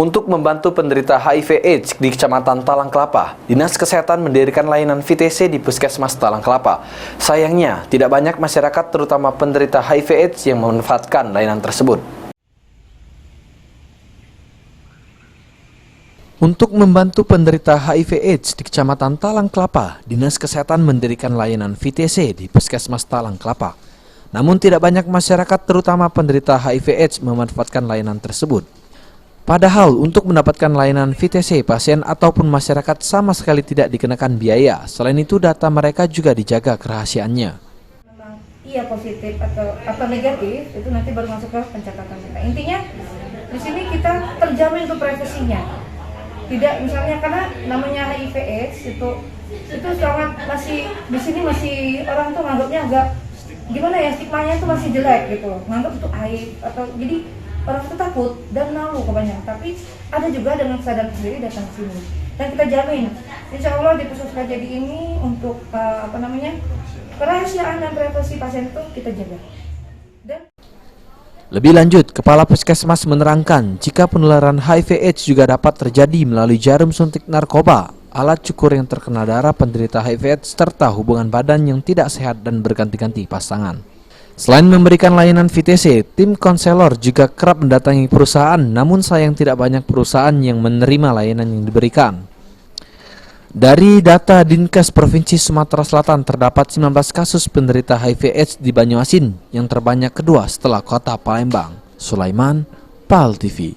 Untuk membantu penderita HIV/AIDS di Kecamatan Talang Kelapa, Dinas Kesehatan mendirikan layanan VTC di Puskesmas Talang Kelapa. Sayangnya, tidak banyak masyarakat terutama penderita HIV/AIDS yang memanfaatkan layanan tersebut. Untuk membantu penderita HIV/AIDS di Kecamatan Talang Kelapa, Dinas Kesehatan mendirikan layanan VTC di Puskesmas Talang Kelapa. Namun tidak banyak masyarakat terutama penderita HIV/AIDS memanfaatkan layanan tersebut. Padahal untuk mendapatkan layanan VTC, pasien ataupun masyarakat sama sekali tidak dikenakan biaya. Selain itu data mereka juga dijaga kerahasiaannya. Memang iya positif atau negatif itu nanti baru masuk ke pencatatan kita. Intinya di sini kita terjamin tuh privasinya. Tidak misalnya karena namanya HIV/AIDS itu sangat masih di sini masih orang tuh nganggapnya agak gimana ya, stigmanya tuh masih jelek gitu loh. Nganggap itu aib atau jadi orang itu takut dan malu kebanyakan. Tapi ada juga dengan kesadaran sendiri datang ke sini. Dan kita jamin insya Allah di Pusat Kajadi ini untuk kerahasiaan dan privasi pasien itu kita jaga. Lebih lanjut, Kepala Puskesmas menerangkan jika penularan HIV/AIDS juga dapat terjadi melalui jarum suntik narkoba, alat cukur yang terkena darah penderita HIV/AIDS, serta hubungan badan yang tidak sehat dan berganti-ganti pasangan. Selain memberikan layanan VTC, tim konselor juga kerap mendatangi perusahaan, namun sayang tidak banyak perusahaan yang menerima layanan yang diberikan. Dari data Dinkes Provinsi Sumatera Selatan, terdapat 19 kasus penderita HIV/AIDS di Banyuasin, yang terbanyak kedua setelah kota Palembang. Sulaiman, PAL TV.